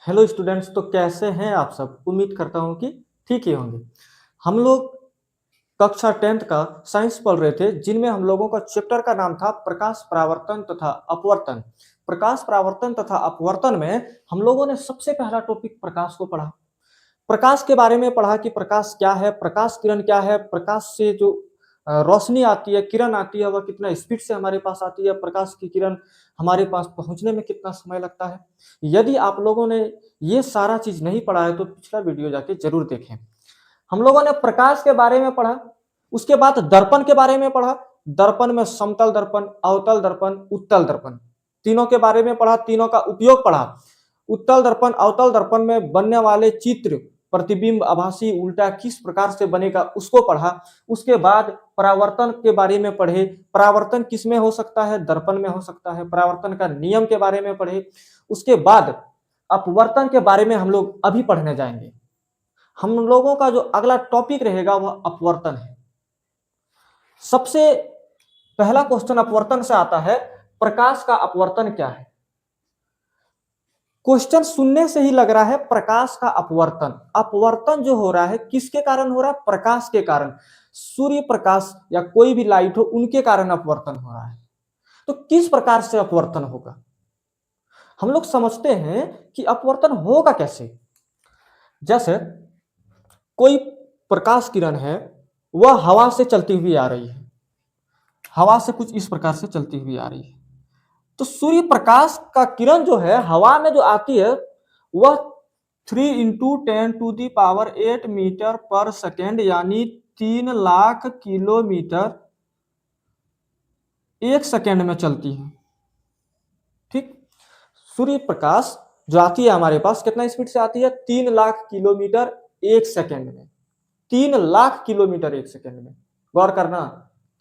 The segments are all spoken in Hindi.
हेलो स्टूडेंट्स, तो कैसे हैं आप सब। उम्मीद करता हूं कि ठीक ही होंगे। हम लोग कक्षा 10th का साइंस पढ़ रहे थे, जिनमें हम लोगों का चैप्टर का नाम था प्रकाश परावर्तन तथा अपवर्तन। प्रकाश परावर्तन तथा अपवर्तन में हम लोगों ने सबसे पहला टॉपिक प्रकाश को पढ़ा। प्रकाश के बारे में पढ़ा कि प्रकाश क्या है, प्रकाश किरण क्या है, प्रकाश से जो रोशनी आती है, किरण आती है, वह कितना स्पीड से हमारे पास आती है, प्रकाश की किरण हमारे पास पहुंचने में कितना समय लगता है। यदि आप लोगों ने ये सारा चीज नहीं पढ़ा है तो पिछला वीडियो जाके जरूर देखें। हम लोगों ने प्रकाश के बारे में पढ़ा, उसके बाद दर्पण के बारे में पढ़ा। दर्पण में समतल दर्पण, अवतल दर्पण, उत्तल दर्पण, तीनों के बारे में पढ़ा, तीनों का उपयोग पढ़ा। उत्तल दर्पण अवतल दर्पण में बनने वाले चित्र, प्रतिबिंब, आभासी, उल्टा किस प्रकार से बनेगा उसको पढ़ा। उसके बाद परावर्तन के बारे में पढ़े। परावर्तन किस में हो सकता है, दर्पण में हो सकता है। परावर्तन का नियम के बारे में पढ़े। उसके बाद अपवर्तन के बारे में हम लोग अभी पढ़ने जाएंगे। हम लोगों का जो अगला टॉपिक रहेगा वह अपवर्तन है। सबसे पहला क्वेश्चन अपवर्तन से आता है, प्रकाश का अपवर्तन क्या है। क्वेश्चन सुनने से ही लग रहा है प्रकाश का अपवर्तन। अपवर्तन जो हो रहा है किसके कारण हो रहा है, प्रकाश के कारण। सूर्य प्रकाश या कोई भी लाइट हो उनके कारण अपवर्तन हो रहा है। तो किस प्रकार से अपवर्तन होगा, हम लोग समझते हैं कि अपवर्तन होगा कैसे। जैसे कोई प्रकाश किरण है, वह हवा से चलती हुई आ रही है, हवा से कुछ इस प्रकार से चलती हुई आ रही है। तो सूर्य प्रकाश का किरण जो है हवा में जो आती है वह 3 × 10⁸ मीटर पर सेकेंड यानी 3 लाख किलोमीटर एक सेकेंड में चलती है। ठीक, सूर्य प्रकाश जो आती है हमारे पास कितना स्पीड से आती है, 3 लाख किलोमीटर एक सेकेंड में। 3 लाख किलोमीटर एक सेकेंड में, गौर करना,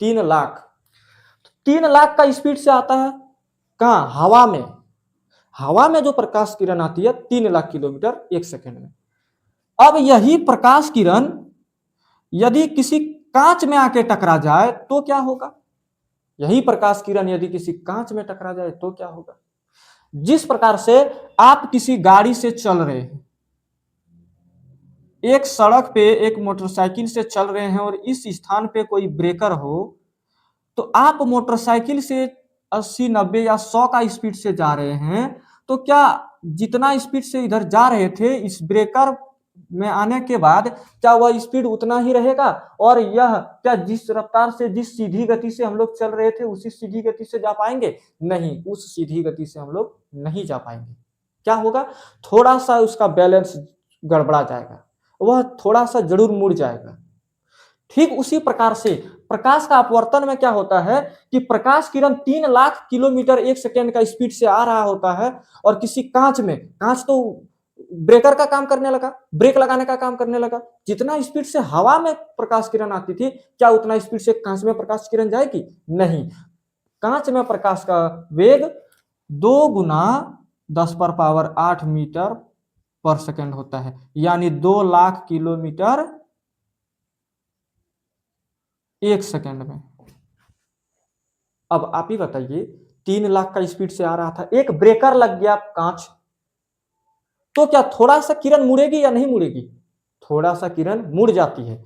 3 लाख। 3 लाख का स्पीड से आता है कहाँ, हवा में। हवा में जो प्रकाश किरण आती है 3 लाख किलोमीटर एक सेकेंड में। अब यही प्रकाश किरण यदि किसी कांच में आके टकरा जाए तो क्या होगा। यही प्रकाश किरण यदि किसी कांच में टकरा जाए तो क्या होगा। जिस प्रकार से आप किसी गाड़ी से चल रहे हैं, एक सड़क पे एक मोटरसाइकिल से चल रहे हैं और इस स्थान पे कोई ब्रेकर हो, तो आप मोटरसाइकिल से 80 90 या 100 का स्पीड से जा रहे हैं, तो क्या जितना स्पीड से इधर जा रहे थे इस ब्रेकर में आने के बाद क्या वह स्पीड उतना ही रहेगा, और यह क्या जिस रफ्तार से, जिस सीधी गति से हम लोग चल रहे थे उसी सीधी गति से जा पाएंगे, नहीं, उस सीधी गति से हम लोग नहीं जा पाएंगे। क्या होगा, थोड़ा सा उसका बैलेंस गड़बड़ा जाएगा, वह थोड़ा सा जरूर मुड़ जाएगा। ठीक उसी प्रकार से प्रकाश का अपवर्तन में क्या होता है कि प्रकाश किरण 3 लाख किलोमीटर एक सेकेंड का स्पीड से आ रहा होता है, और किसी कांच में, कांच तो ब्रेकर का काम करने लगा, ब्रेक लगाने का काम करने लगा। जितना स्पीड से हवा में प्रकाश किरण आती थी, क्या उतना स्पीड से कांच में प्रकाश किरण जाएगी, नहीं। कांच में प्रकाश का वेग 2 × 10⁸ मीटर पर सेकेंड होता है, यानी 2 लाख किलोमीटर एक सेकेंड में। अब आप ही बताइए, 3 लाख का स्पीड से आ रहा था, एक ब्रेकर लग गया कांच, तो क्या थोड़ा सा किरण मुड़ेगी या नहीं मुड़ेगी, थोड़ा सा किरण मुड़ जाती है।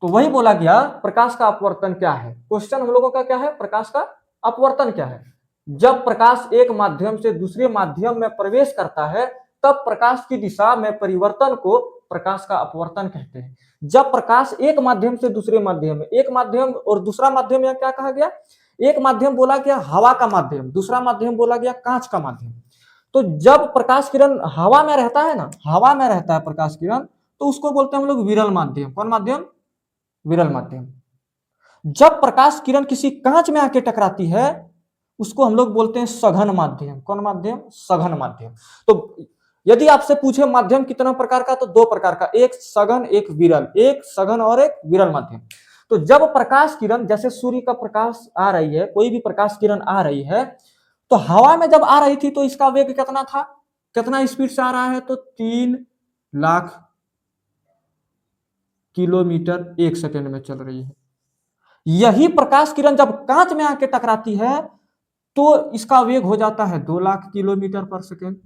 तो वही बोला गया प्रकाश का अपवर्तन क्या है। क्वेश्चन हम लोगों का क्या है, प्रकाश का अपवर्तन क्या है। जब प्रकाश एक माध्यम से दूसरे माध्यम में प्रवेश करता है तब प्रकाश की दिशा में परिवर्तन को प्रकाश का अपवर्तन कहते हैं। जब प्रकाश एक माध्यम से दूसरे माध्यम में, एक माध्यम और दूसरा माध्यम यह क्या कहा गया, एक माध्यम बोला गया हवा का माध्यम, दूसरा माध्यम बोला गया कांच का माध्यम। तो जब प्रकाश किरण हवा में रहता है ना, हवा में रहता है प्रकाश किरण, तो उसको बोलते हैं हम लोग विरल माध्यम। कौन माध्यम, विरल माध्यम। जब प्रकाश किरण किसी कांच में आके टकराती है उसको हम लोग बोलते हैं सघन माध्यम। कौन माध्यम, सघन माध्यम। तो यदि आपसे पूछे माध्यम कितना प्रकार का, तो 2 प्रकार का, एक सघन एक विरल, एक सघन और एक विरल माध्यम। तो जब प्रकाश किरण, जैसे सूर्य का प्रकाश आ रही है, कोई भी प्रकाश किरण आ रही है, तो हवा में जब आ रही थी तो इसका वेग कितना था, कितना स्पीड से आ रहा है, तो 3 लाख किलोमीटर एक सेकेंड में चल रही है। यही प्रकाश किरण जब कांच में आके टकराती है तो इसका वेग हो जाता है 2 लाख किलोमीटर पर सेकेंड।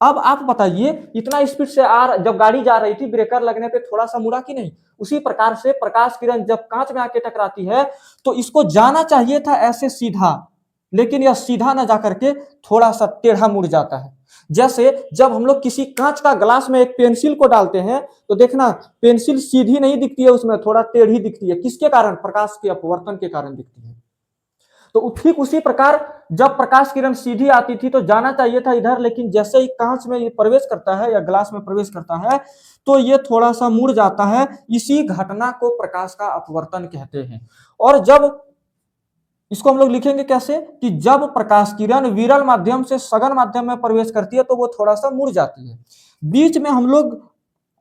अब आप बताइए, इतना स्पीड से जब गाड़ी जा रही थी, ब्रेकर लगने पे थोड़ा सा मुड़ा कि नहीं? उसी प्रकार से प्रकाश किरण जब कांच में आके टकराती है तो इसको जाना चाहिए था ऐसे सीधा, लेकिन यह सीधा ना जाकर के थोड़ा सा टेढ़ा मुड़ जाता है। जैसे जब हम लोग किसी कांच का ग्लास में एक पेंसिल को डालते हैं तो देखना पेंसिल सीधी नहीं दिखती है, उसमें थोड़ा टेढ़ी दिखती है। किसके कारण? प्रकाश के अपवर्तन के कारण दिखती है। तो ठीक उसी प्रकार जब प्रकाश किरण सीधी आती थी तो जाना चाहिए था इधर, लेकिन जैसे ही कांच में ये प्रवेश करता है या ग्लास में प्रवेश करता है तो ये थोड़ा सा मुड़ जाता है। इसी घटना को प्रकाश का अपवर्तन कहते हैं। और जब इसको हम लोग लिखेंगे कैसे कि जब प्रकाश किरण विरल माध्यम से सघन माध्यम में प्रवेश करती है तो वो थोड़ा सा मुड़ जाती है। बीच में हम लोग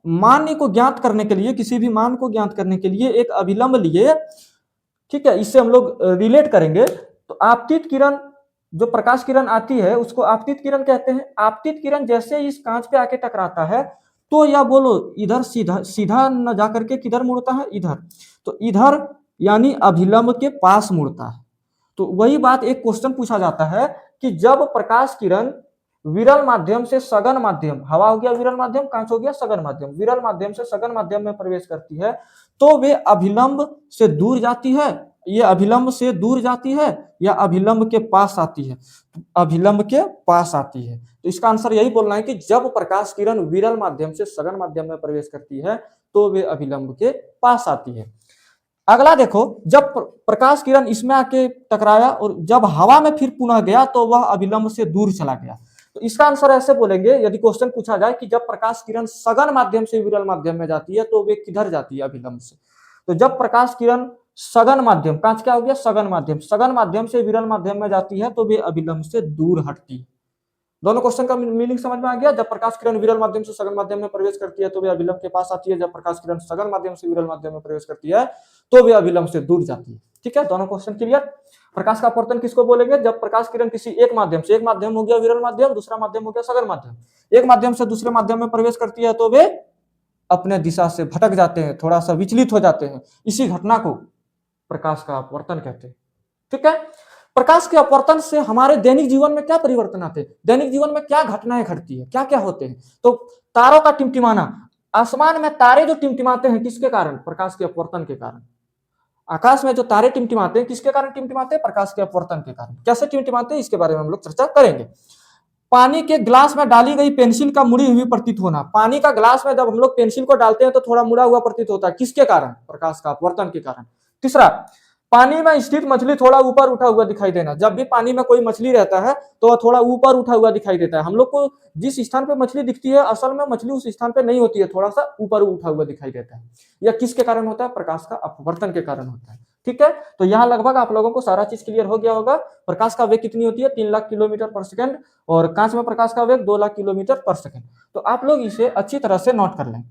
मान को ज्ञात करने के लिए, किसी भी मान को ज्ञात करने के लिए एक अभिलंब लिए, ठीक है, इससे हम लोग रिलेट करेंगे। तो आपतित किरण, जो प्रकाश किरण आती है उसको आपतित किरण कहते हैं। आपतित किरण जैसे इस कांच पे आके टकराता है तो या बोलो इधर सीधा सीधा न जाकर के किधर मुड़ता है? इधर। तो इधर यानी अभिलंब के पास मुड़ता है। तो वही बात एक क्वेश्चन पूछा जाता है कि जब प्रकाश किरण विरल माध्यम से सघन माध्यम, हवा हो गया विरल माध्यम, कांच हो गया सघन माध्यम, विरल माध्यम से सघन माध्यम में प्रवेश करती है तो वे अभिलंब से दूर जाती है, ये अभिलंब से दूर जाती है या अभिलंब के पास आती है? अभिलंब के पास आती है। तो इसका आंसर यही बोलना है कि जब प्रकाश किरण विरल माध्यम से सघन माध्यम में प्रवेश करती है तो वे अभिलंब के पास आती है। अगला देखो, जब प्रकाश किरण इसमें आके टकराया और जब हवा में फिर पुनः गया तो वह अभिलंब से दूर चला गया। तो इसका आंसर ऐसे बोलेंगे, यदि क्वेश्चन पूछा जाए कि जब प्रकाश किरण सघन माध्यम से विरल माध्यम में जाती है तो वे किधर जाती है? अभिलंब से। तो जब प्रकाश किरण सघन माध्यम, कांच क्या हो गया? सघन माध्यम, सघन माध्यम से विरल माध्यम में जाती है तो वे अभिलंब से दूर हटती है। दोनों क्वेश्चन का मीनिंग समझ में आ गया? जब प्रकाश किरण विरल माध्यम से सघन माध्यम में प्रवेश करती है तो वे अभिलंब के पास आती है, जब प्रकाश किरण सघन माध्यम से विरल माध्यम में प्रवेश करती है तो वे अभिलंब से दूर जाती है। ठीक है, दोनों क्वेश्चन क्लियर? प्रकाश का अपवर्तन किसको बोलेंगे? जब प्रकाश किरण किसी एक माध्यम से, एक माध्यम हो गया विरल माध्यम, दूसरा माध्यम हो गया सघन माध्यम, एक माध्यम से दूसरे माध्यम में प्रवेश करती है तो वे अपने दिशा से भटक जाते हैं, थोड़ा सा विचलित हो जाते हैं। इसी घटना को प्रकाश का अपवर्तन कहते हैं। ठीक है, प्रकाश के अपवर्तन से हमारे दैनिक जीवन में क्या परिवर्तन आते हैं? दैनिक जीवन में क्या घटनाएं घटती है, क्या क्या होते हैं? तो तारों का टिमटिमाना, आसमान में तारे जो टिमटिमाते हैं किसके कारण? प्रकाश के अपवर्तन के कारण। आकाश में जो तारे टिमटिमाते हैं किसके कारण टिमटिमाते हैं? प्रकाश के अपवर्तन के कारण। कैसे टिमटिमाते हैं इसके बारे में हम लोग चर्चा करेंगे। पानी के ग्लास में डाली गई पेंसिल का मुड़ी हुई प्रतीत होना, पानी का ग्लास में जब हम लोग पेंसिल को डालते हैं तो थोड़ा मुड़ा हुआ प्रतीत होता है, किसके कारण? प्रकाश का अपवर्तन के कारण। तीसरा, पानी में स्थित मछली थोड़ा ऊपर उठा हुआ दिखाई देना, जब भी पानी में कोई मछली रहता है तो वह थोड़ा ऊपर उठा हुआ दिखाई देता है। हम लोग को जिस स्थान पे मछली दिखती है असल में मछली उस स्थान पे नहीं होती है, थोड़ा सा ऊपर उठा हुआ दिखाई देता है। यह किसके कारण होता है? प्रकाश का अपवर्तन के कारण होता है। ठीक है, तो यहाँ लगभग आप लोगों को सारा चीज क्लियर हो गया होगा। प्रकाश का वेग कितनी होती है? 3 लाख किलोमीटर पर सेकंड, और कांच में प्रकाश का वेग 2 लाख किलोमीटर पर सेकंड। तो आप लोग इसे अच्छी तरह से नोट कर लें।